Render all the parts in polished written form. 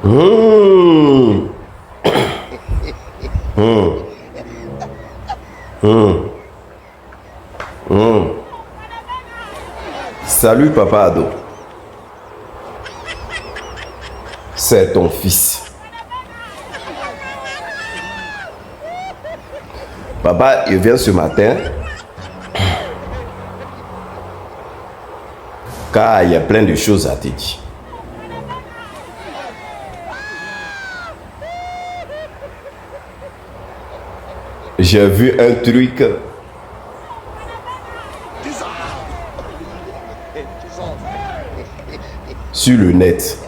Mmh. Mmh. Mmh. Mmh. Salut papa Ado. C'est ton fils. Papa, il vient ce matin car il y a plein de choses à te dire. J'ai vu un truc sur le net.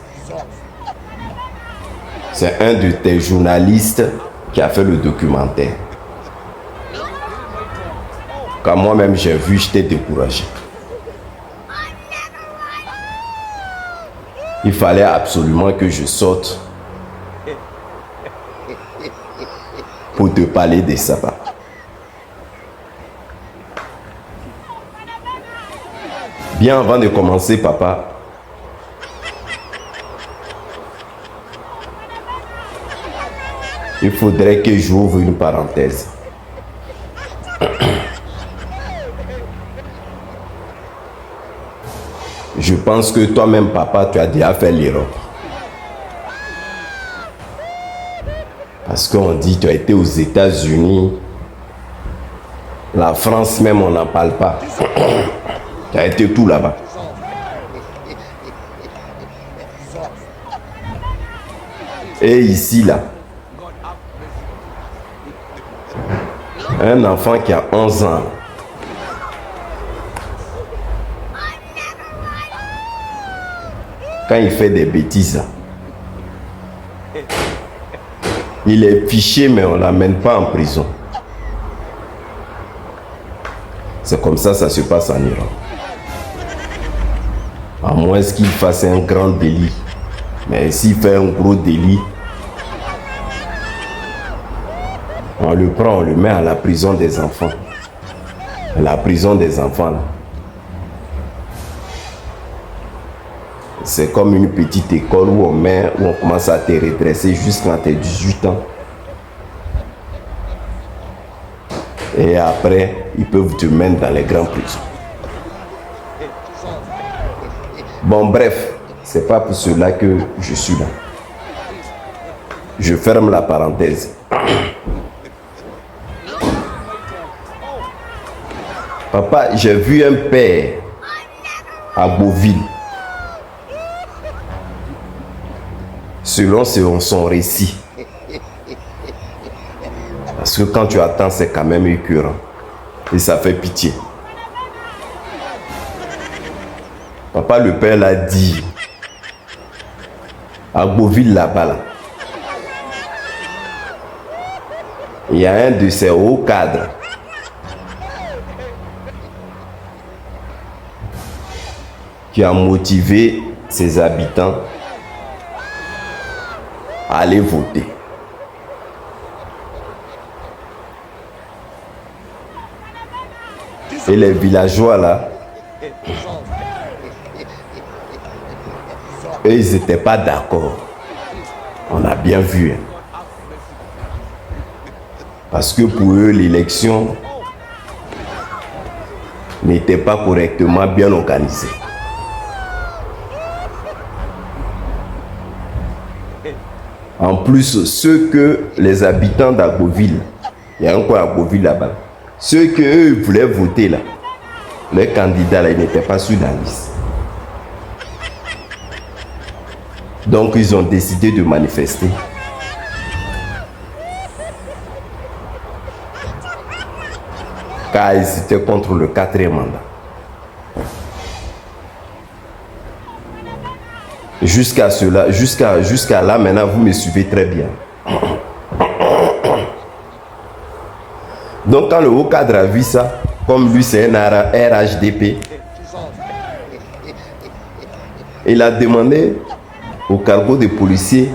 C'est un de tes journalistes qui a fait le documentaire. Quand moi-même j'ai vu, j'étais découragé. Il fallait absolument que je sorte pour te parler de ça. Bien avant de commencer, papa, il faudrait que j'ouvre une parenthèse. Je pense que toi-même, papa, tu as déjà fait l'erreur. Parce qu'on dit que tu as été aux États-Unis. La France même, on n'en parle pas. Tu as été tout là-bas. Et ici, là, un enfant qui a 11 ans, quand il fait des bêtises, il est fiché, mais on ne l'amène pas en prison. C'est comme ça se passe en Iran. À moins qu'il fasse un grand délit. Mais s'il fait un gros délit, on le prend, on le met à la prison des enfants. La prison des enfants, là. C'est comme une petite école où on commence à te redresser jusqu'à tes 18 ans. Et après, ils peuvent te mettre dans les grandes prisons. Bon, bref, c'est pas pour cela que je suis là. Je ferme la parenthèse. Papa, j'ai vu un père à Beauville. Selon son récit. Parce que quand tu attends, c'est quand même écœurant. Et ça fait pitié. Papa, le père l'a dit. À Beauville, là-bas, là, il y a un de ces hauts cadres qui a motivé ses habitants à aller voter. Et les villageois là, eux, ils n'étaient pas d'accord. On a bien vu. Parce que pour eux, l'élection n'était pas correctement bien organisée. En plus, ceux que les habitants d'Agboville, il y a un coin à Agboville là-bas, ceux que eux voulaient voter là, les candidats là, ils n'étaient pas sur la liste. Donc ils ont décidé de manifester. Car ils étaient contre le 4e mandat. Jusqu'à cela, jusqu'à là, maintenant, vous me suivez très bien. Donc, quand le haut cadre a vu ça, comme lui, c'est un RHDP, il a demandé au cargo de policiers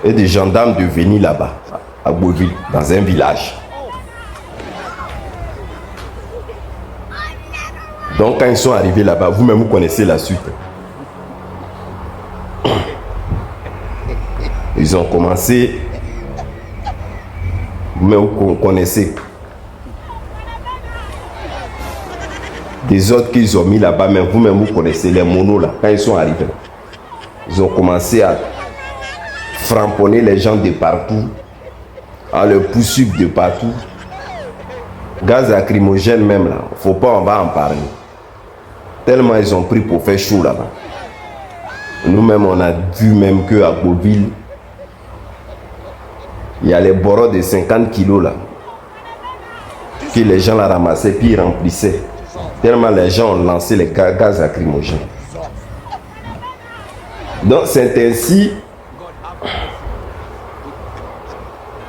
et des gendarmes de venir là-bas, à Beauville, dans un village. Donc, quand ils sont arrivés là-bas, vous-même, vous connaissez la suite. Ils ont commencé, mais vous connaissez, des autres qu'ils ont mis là-bas, mais vous-même vous connaissez les monos là, quand ils sont arrivés. Ils ont commencé à framponner les gens de partout, à le poursuivre de partout. Gaz lacrymogène même là, faut pas, on va en parler. Tellement ils ont pris pour faire chaud là-bas. Nous-mêmes, on a vu même qu'à Beauville, il y a les boros de 50 kilos là, que les gens la ramassaient puis ils remplissaient. Tellement les gens ont lancé les gaz lacrymogènes. Donc c'est ainsi,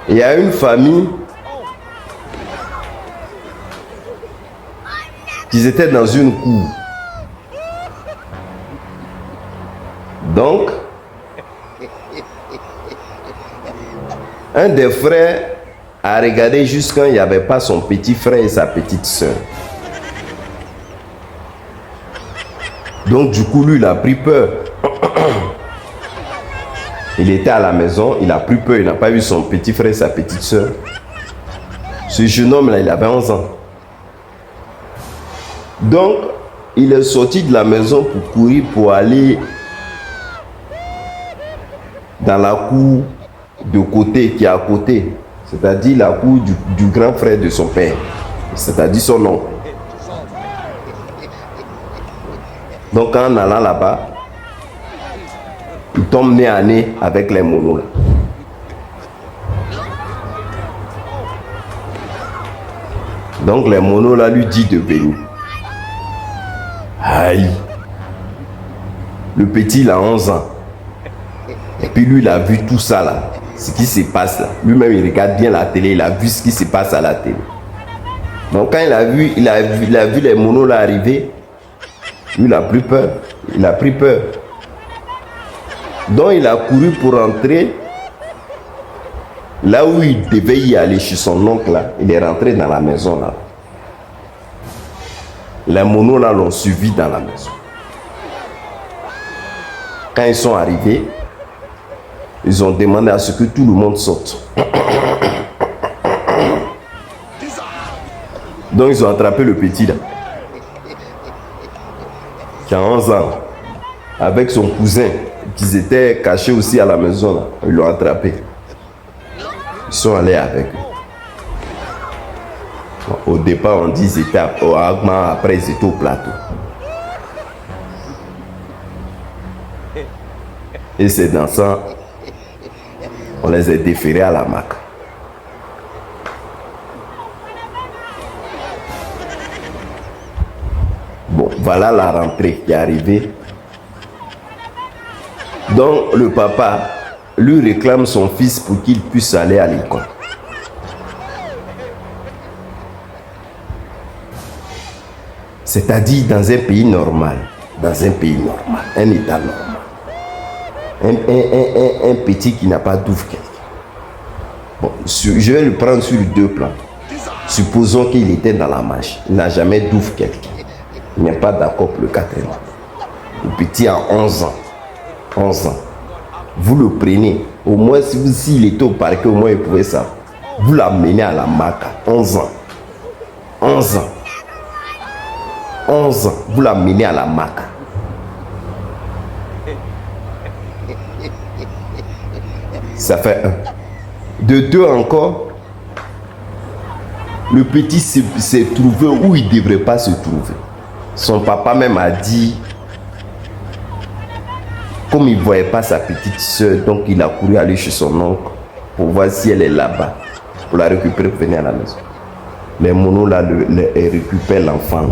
il y a une famille qui était dans une cour. Donc, un des frères a regardé jusqu'à quand il n'y avait pas son petit frère et sa petite soeur. Donc du coup, lui, il a pris peur. Il était à la maison, il a pris peur, il n'a pas vu son petit frère et sa petite soeur. Ce jeune homme-là, il avait 11 ans. Donc, il est sorti de la maison pour courir, pour aller dans la cour de côté, qui est à côté. C'est-à-dire la cour du grand frère de son père. C'est-à-dire son oncle. Donc, en allant là-bas, il tombe nez à nez avec les monos. Donc, les monos là lui dit de venir. Aïe. Le petit, il a 11 ans. Et puis lui, il a vu tout ça là. Ce qui se passe là. Lui-même, il regarde bien la télé. Il a vu ce qui se passe à la télé. Donc, quand il a vu les monos là arriver, lui, il a pris peur. Il a pris peur. Donc, il a couru pour rentrer là où il devait y aller chez son oncle là. Il est rentré dans la maison là. Les monos là l'ont suivi dans la maison. Quand ils sont arrivés, ils ont demandé à ce que tout le monde sorte. Donc ils ont attrapé le petit là, qui a 11 ans, avec son cousin, qui étaient cachés aussi à la maison là. Ils l'ont attrapé. Ils sont allés avec eux. Au départ, on dit qu'ils étaient au Agma, après ils étaient au plateau. Et c'est dans ça, on les a déférés à la MAC. Bon, voilà la rentrée qui est arrivée. Donc, le papa lui réclame son fils pour qu'il puisse aller à l'école. C'est-à-dire dans un pays normal, un état normal. Un petit qui n'a pas d'ouvre quelqu'un. Bon, je vais le prendre sur les deux plans. Supposons qu'il était dans la marche, il n'a jamais d'ouvre quelqu'un. Il n'est pas d'accord pour le quatrième. Le petit a 11 ans. 11 ans. Vous le prenez. Au moins, s'il était au parquet, au moins il pouvait ça. Vous l'amenez à la MAC. 11 ans. 11 ans. 11 ans. Vous l'amenez à la MAC. Ça fait 1. De 2 encore, le petit s'est trouvé où il ne devrait pas se trouver. Son papa même a dit, comme il ne voyait pas sa petite soeur, donc il a couru aller chez son oncle pour voir si elle est là-bas, pour la récupérer pour venir à la maison. Les monos là récupèrent l'enfant.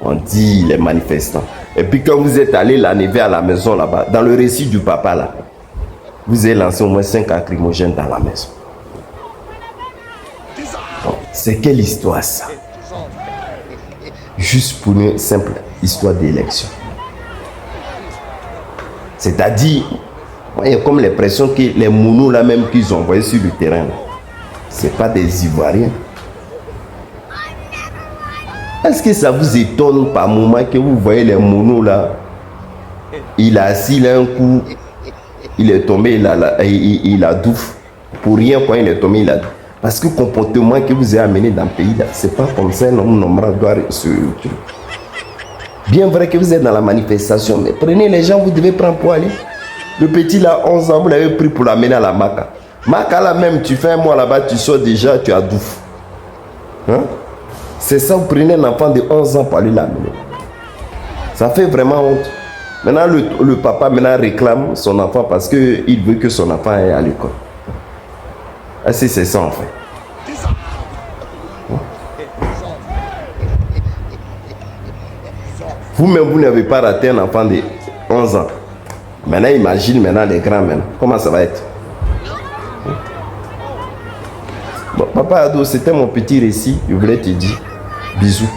On dit les manifestants. Et puis quand vous êtes allé l'enlever à la maison là-bas, dans le récit du papa là, vous avez lancé au moins 5 lacrymogènes dans la maison. Bon, c'est quelle histoire ça? Juste pour une simple histoire d'élection. C'est-à-dire, il y a comme l'impression que les monos là même qu'ils ont envoyés sur le terrain, ce n'est pas des Ivoiriens. Est-ce que ça vous étonne par moment que vous voyez les monos là, il a assis là un coup, il est tombé, il a douf. Pour rien, quand il est tombé, il a douf. Parce que le comportement que vous avez amené dans le pays, ce n'est pas comme ça un homme normal doit se... Bien vrai que vous êtes dans la manifestation, mais prenez les gens, vous devez prendre pour aller. Le petit là, 11 ans, vous l'avez pris pour l'amener à la Maka. Maka là même, tu fais un mois là-bas, tu sors déjà, tu as douf. Hein? C'est ça, vous prenez l'enfant de 11 ans pour aller l'amener. Ça fait vraiment honte. Maintenant, le papa maintenant réclame son enfant parce qu'il veut que son enfant aille à l'école. Ah, c'est ça en fait. Vous-même, vous n'avez pas raté un enfant de 11 ans. Maintenant, imagine maintenant les grands maintenant. Comment ça va être? Bon, papa Ado, c'était mon petit récit. Je voulais te dire bisous.